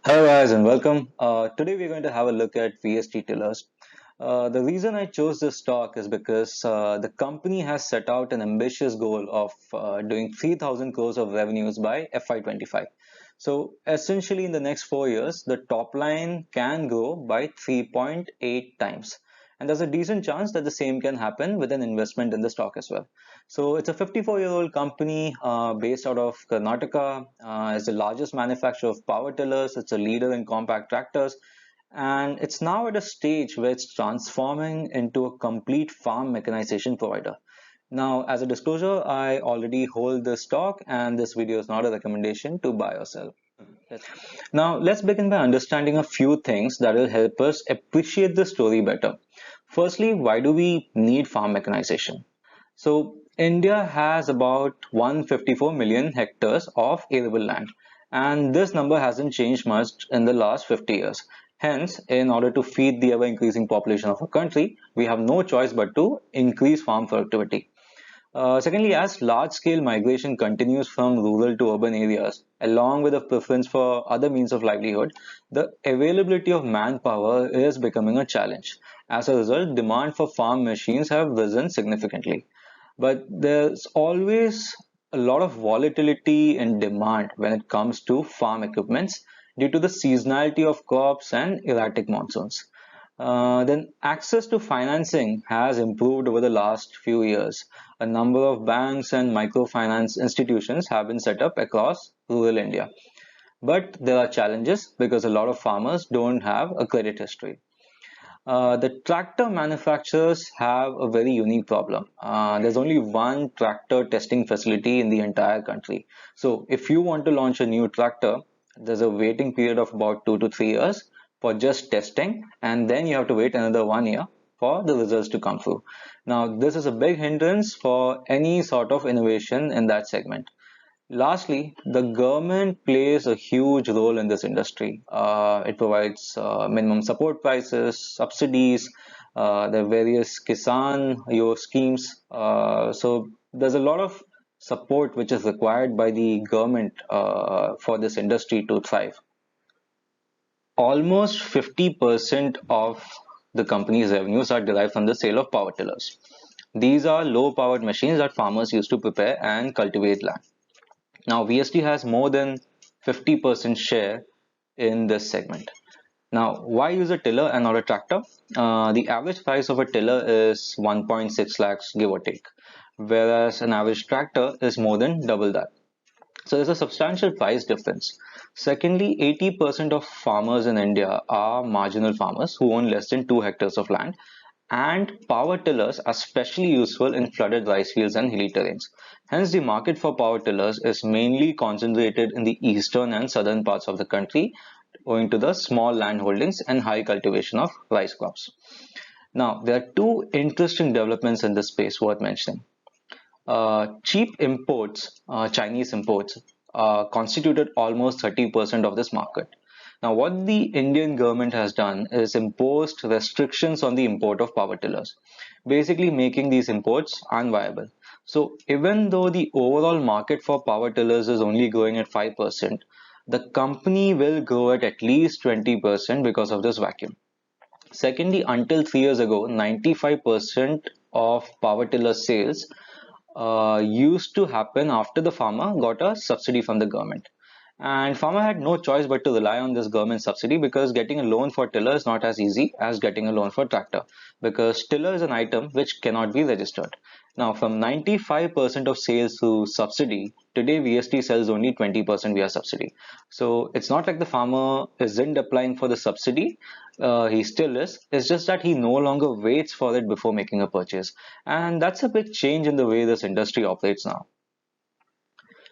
Hello guys and welcome. Today we're going to have a look at VST tillers. The reason I chose this stock is because the company has set out an ambitious goal of doing 3,000 crores of revenues by FY25. So essentially in the next 4 years, the top line can grow by 3.8 times. And there's a decent chance that the same can happen with an investment in the stock as well. So it's a 54-year-old company based out of Karnataka. It's the largest manufacturer of power tillers. It's a leader in compact tractors, and it's now at a stage where it's transforming into a complete farm mechanization provider. Now, as a disclosure, I already hold this stock, and this video is not a recommendation to buy or sell. Now, let's begin by understanding a few things that will help us appreciate the story better. Firstly, why do we need farm mechanization? So India has about 154 million hectares of arable land, and this number hasn't changed much in the last 50 years. Hence, in order to feed the ever increasing population of our country, we have no choice but to increase farm productivity. Secondly, as large scale migration continues from rural to urban areas, along with a preference for other means of livelihood, the availability of manpower is becoming a challenge. As a result, demand for farm machines have risen significantly. But there's always a lot of volatility in demand when it comes to farm equipments due to the seasonality of crops and erratic monsoons. Then access to financing has improved over the last few years. A number of banks and microfinance institutions have been set up across rural India. But there are challenges because a lot of farmers don't have a credit history. The tractor manufacturers have a very unique problem. There's only one tractor testing facility in the entire country. So if you want to launch a new tractor, there's a waiting period of about 2 to 3 years for just testing, and then you have to wait another 1 year for the results to come through. Now, this is a big hindrance for any sort of innovation in that segment. Lastly, the government plays a huge role in this industry. It provides minimum support prices, subsidies, the various Kisan Yo schemes. So there's a lot of support which is required by the government for this industry to thrive. Almost 50% of the company's revenues are derived from the sale of power tillers. These are low powered machines that farmers use to prepare and cultivate land. Now, VST has more than 50% share in this segment. Now, why use a tiller and not a tractor? The average price of a tiller is 1.6 lakhs, give or take, whereas an average tractor is more than double that. So there's a substantial price difference. Secondly, 80% of farmers in India are marginal farmers who own less than 2 hectares of land, and power tillers are especially useful in flooded rice fields and hilly terrains. Hence, the market for power tillers is mainly concentrated in the eastern and southern parts of the country, owing to the small land holdings and high cultivation of rice crops. Now, there are two interesting developments in this space worth mentioning. Cheap imports, Chinese imports, constituted almost 30% of this market. Now, what the Indian government has done is imposed restrictions on the import of power tillers, basically making these imports unviable. So, even though the overall market for power tillers is only growing at 5%, the company will grow at least 20% because of this vacuum. Secondly, until 3 years ago, 95% of power tiller sales used to happen after the farmer got a subsidy from the government. And farmer had no choice but to rely on this government subsidy because getting a loan for tiller is not as easy as getting a loan for tractor, because tiller is an item which cannot be registered. Now, from 95% of sales through subsidy, today VST sells only 20% via subsidy. So it's not like the farmer isn't applying for the subsidy. He still is. It's just that he no longer waits for it before making a purchase. And that's a big change in the way this industry operates now.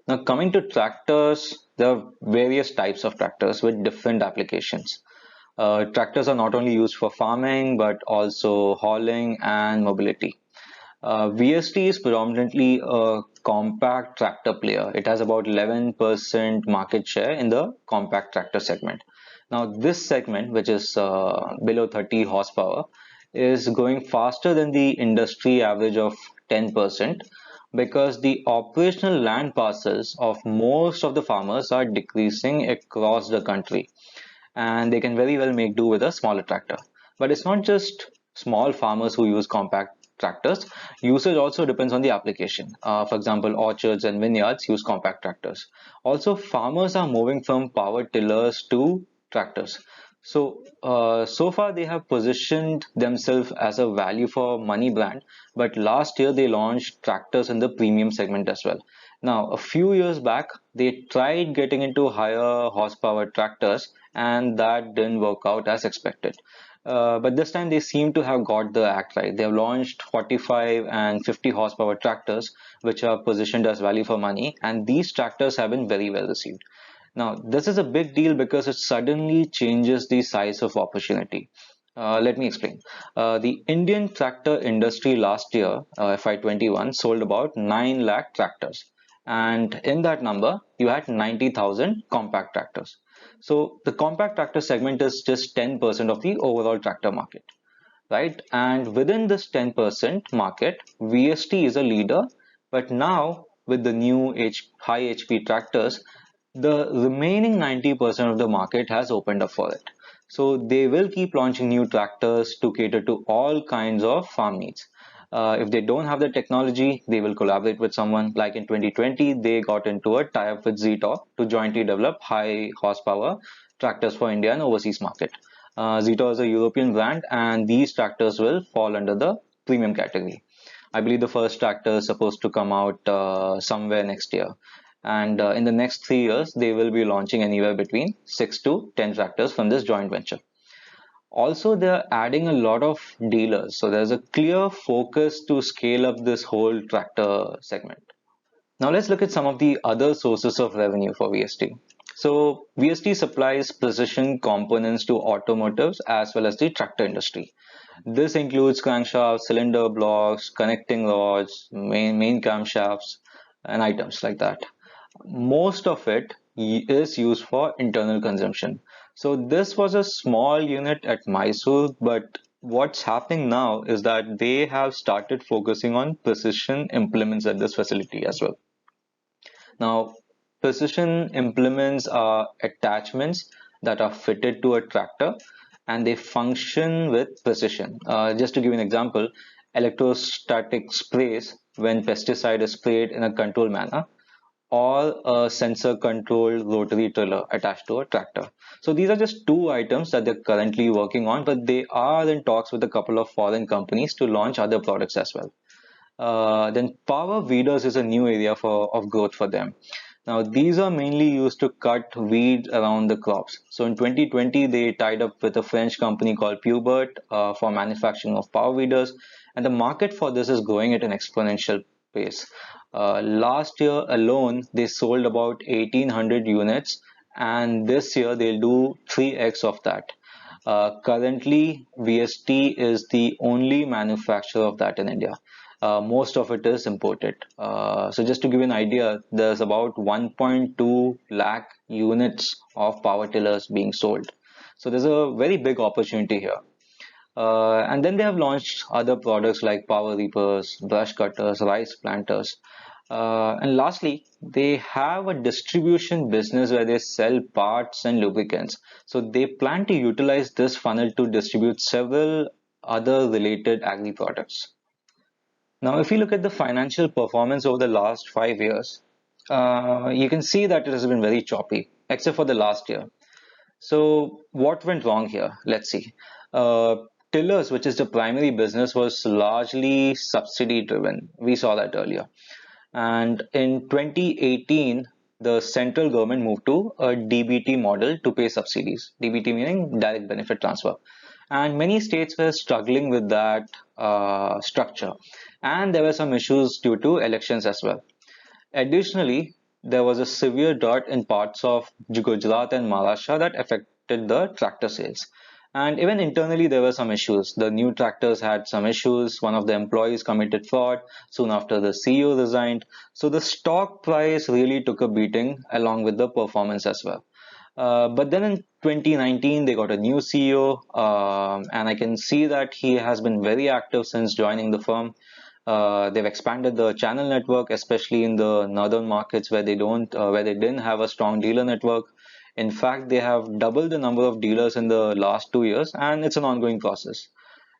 Now, coming to tractors, there are various types of tractors with different applications. Tractors are not only used for farming but also hauling and mobility. VST is predominantly a compact tractor player. It has about 11% market share in the compact tractor segment. Now, this segment, which is below 30 horsepower, is going faster than the industry average of 10%, because the operational land parcels of most of the farmers are decreasing across the country, and they can very well make do with a smaller tractor. But it's not just small farmers who use compact tractors. Usage also depends on the application. For example, orchards and vineyards use compact tractors. Also, farmers are moving from power tillers to tractors. So far they have positioned themselves as a value for money brand, but last year they launched tractors in the premium segment as well. Now, a few years back, they tried getting into higher horsepower tractors, and that didn't work out as expected. But this time they seem to have got the act right. They have launched 45 and 50 horsepower tractors, which are positioned as value for money, and these tractors have been very well received. Now, this is a big deal because it suddenly changes the size of opportunity. Let me explain. The Indian tractor industry last year, FY21, sold about 9 lakh tractors. And in that number, you had 90,000 compact tractors. So the compact tractor segment is just 10% of the overall tractor market, right? And within this 10% market, VST is a leader, but now with the new high HP tractors, the remaining 90% of the market has opened up for it. So they will keep launching new tractors to cater to all kinds of farm needs. If they don't have the technology, they will collaborate with someone. Like in 2020, they got into a tie-up with Zetor to jointly develop high horsepower tractors for India and overseas market. Zetor is a European brand, and these tractors will fall under the premium category. I believe the first tractor is supposed to come out somewhere next year. And in the next 3 years, they will be launching anywhere between 6 to 10 tractors from this joint venture. Also, they're adding a lot of dealers. So there's a clear focus to scale up this whole tractor segment. Now let's look at some of the other sources of revenue for VST. So VST supplies precision components to automotives as well as the tractor industry. This includes crankshafts, cylinder blocks, connecting rods, main camshafts, and items like that. Most of it is used for internal consumption. So this was a small unit at Mysore, but what's happening now is that they have started focusing on precision implements at this facility as well. Now, precision implements are attachments that are fitted to a tractor and they function with precision. Just to give you an example, electrostatic sprays when pesticide is sprayed in a controlled manner, or a sensor controlled rotary trailer attached to a tractor. So these are just two items that they're currently working on, but they are in talks with a couple of foreign companies to launch other products as well. Then power weeders is a new area of growth for them. Now these are mainly used to cut weeds around the crops. So in 2020 they tied up with a French company called Pubert for manufacturing of power weeders, and the market for this is growing at an exponential pace. Last year alone they sold about 1800 units, and this year they'll do 3x of that. Currently, VST is the only manufacturer of that in India. Most of it is imported. So just to give you an idea, there's about 1.2 lakh units of power tillers being sold. So there's a very big opportunity here. And then they have launched other products like power reapers, brush cutters, rice planters. And lastly, they have a distribution business where they sell parts and lubricants. So they plan to utilize this funnel to distribute several other related agri products. Now, if you look at the financial performance over the last 5 years, you can see that it has been very choppy, except for the last year. So, what went wrong here? Let's see. Uh, Tillers, which is the primary business, was largely subsidy driven. We saw that earlier. And in 2018, the central government moved to a DBT model to pay subsidies. DBT meaning direct benefit transfer. And many states were struggling with that structure. And there were some issues due to elections as well. Additionally, there was a severe drought in parts of Gujarat and Maharashtra that affected the tractor sales. And even internally, there were some issues. The new tractors had some issues. One of the employees committed fraud. Soon after, the CEO resigned. So the stock price really took a beating along with the performance as well. But then in 2019, they got a new CEO, and I can see that he has been very active since joining the firm. They've expanded the channel network, especially in the northern markets where where they didn't have a strong dealer network. In fact, they have doubled the number of dealers in the last 2 years, and it's an ongoing process.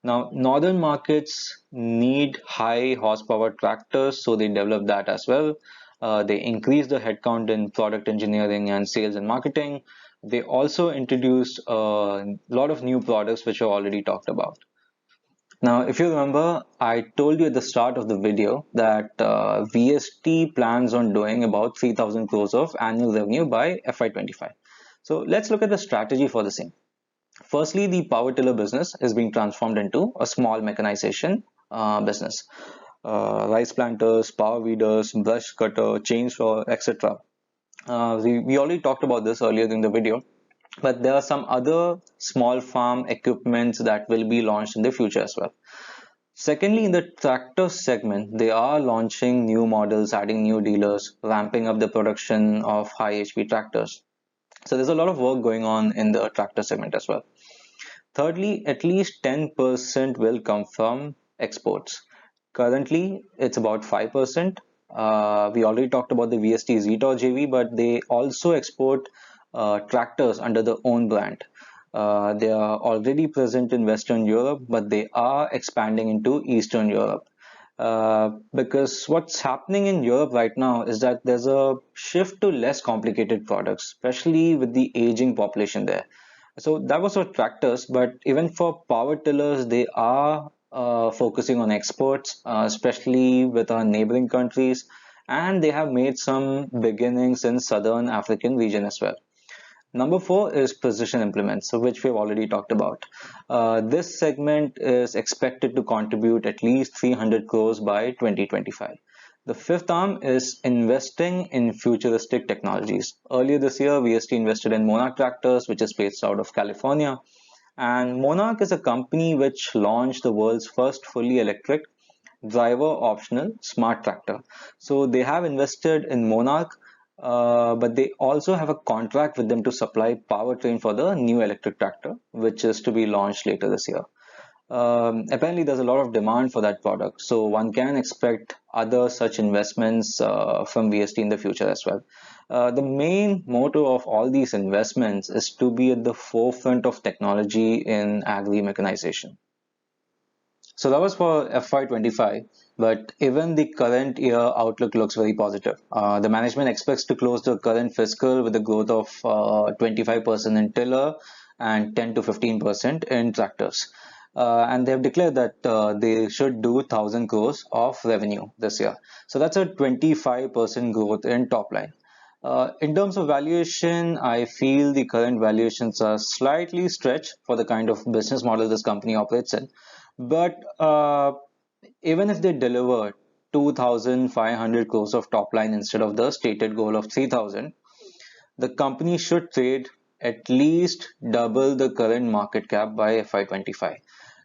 Now, northern markets need high horsepower tractors, so they develop that as well. They increase the headcount in product engineering and sales and marketing. They also introduced a lot of new products which are already talked about. Now, if you remember, I told you at the start of the video that VST plans on doing about 3,000 crores of annual revenue by FY25. So let's look at the strategy for the same. Firstly, the power tiller business is being transformed into a small mechanization business. Rice planters, power weeders, brush cutter, chainsaw, etc. We already talked about this earlier in the video, but there are some other small farm equipments that will be launched in the future as well. Secondly, in the tractor segment, they are launching new models, adding new dealers, ramping up the production of high HP tractors. So there's a lot of work going on in the tractor segment as well. Thirdly, at least 10% will come from exports. Currently, it's about 5%. We already talked about the VST Zetor JV, but they also export tractors under their own brand. They are already present in Western Europe, but they are expanding into Eastern Europe. Because what's happening in Europe right now is that there's a shift to less complicated products, especially with the aging population there. So that was for tractors, but even for power tillers, they are focusing on exports, especially with our neighboring countries, and they have made some beginnings in southern African region as well. Number four is precision implements, so which we've already talked about. This segment is expected to contribute at least 300 crores by 2025. The fifth arm is investing in futuristic technologies. Earlier this year, VST invested in Monarch Tractors, which is based out of California. And Monarch is a company which launched the world's first fully electric driver optional smart tractor. So they have invested in Monarch, but they also have a contract with them to supply powertrain for the new electric tractor, which is to be launched later this year. Apparently, there's a lot of demand for that product, so one can expect other such investments from VST in the future as well. The main motto of all these investments is to be at the forefront of technology in agri mechanization. So that was for FY25, but even the current year outlook looks very positive. The management expects to close the current fiscal with a growth of 25% in tiller and 10 to 15% in tractors. And they have declared that they should do 1,000 crores of revenue this year. So that's a 25% growth in top line. In terms of valuation, I feel the current valuations are slightly stretched for the kind of business model this company operates in. But even if they deliver 2,500 crores of top line instead of the stated goal of 3,000, the company should trade at least double the current market cap by FY25.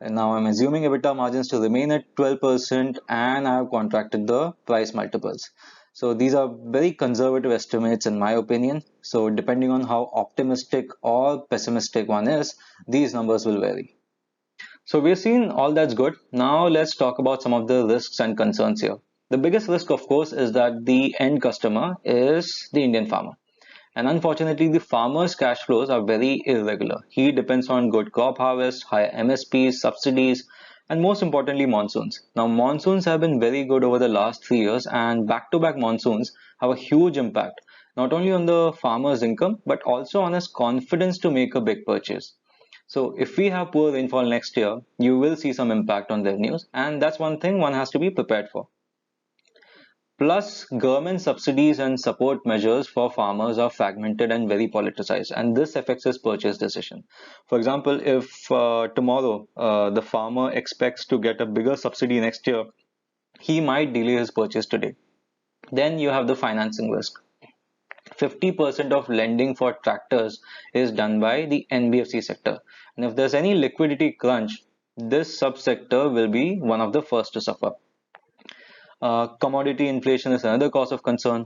And now I'm assuming EBITDA margins to remain at 12% and I have contracted the price multiples. So these are very conservative estimates in my opinion. So depending on how optimistic or pessimistic one is, these numbers will vary. So we've seen all that's good. Now let's talk about some of the risks and concerns here. The biggest risk, of course, is that the end customer is the Indian farmer. And unfortunately, the farmer's cash flows are very irregular. He depends on good crop harvest, high MSPs, subsidies, and most importantly, monsoons. Now, monsoons have been very good over the last 3 years, and back-to-back monsoons have a huge impact, not only on the farmer's income, but also on his confidence to make a big purchase. So if we have poor rainfall next year, you will see some impact on revenues, and that's one thing one has to be prepared for. Plus, government subsidies and support measures for farmers are fragmented and very politicized, and this affects his purchase decision. For example, if tomorrow the farmer expects to get a bigger subsidy next year, he might delay his purchase today. Then you have the financing risk. 50% of lending for tractors is done by the NBFC sector. And if there's any liquidity crunch, this subsector will be one of the first to suffer. Commodity inflation is another cause of concern.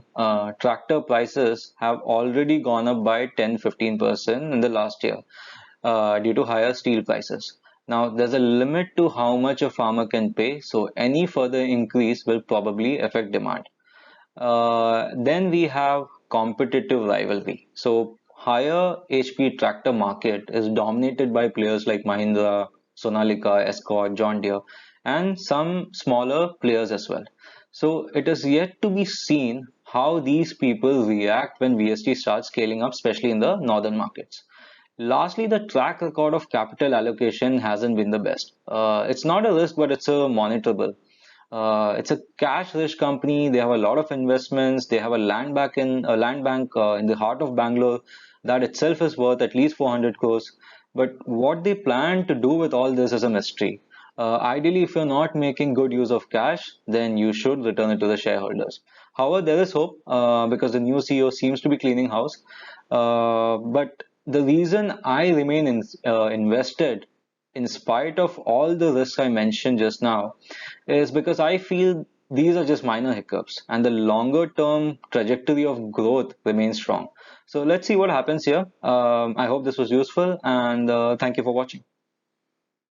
Tractor prices have already gone up by 10-15% in the last year due to higher steel prices. Now, there's a limit to how much a farmer can pay, so any further increase will probably affect demand. Then we have competitive rivalry. So higher HP tractor market is dominated by players like Mahindra, Sonalika, Escort, John Deere, and some smaller players as well. So it is yet to be seen how these people react when VST starts scaling up, especially in the northern markets. Lastly, the track record of capital allocation hasn't been the best. It's not a risk, but it's a monitorable. It's a cash-rich company. They have a lot of investments. They have a land bank in the heart of Bangalore that itself is worth at least 400 crores. But what they plan to do with all this is a mystery. Ideally, if you're not making good use of cash, then you should return it to the shareholders. However, there is hope because the new CEO seems to be cleaning house. But the reason I remain invested in spite of all the risks I mentioned just now, is because I feel these are just minor hiccups and the longer term trajectory of growth remains strong. So let's see what happens here. I hope this was useful and thank you for watching.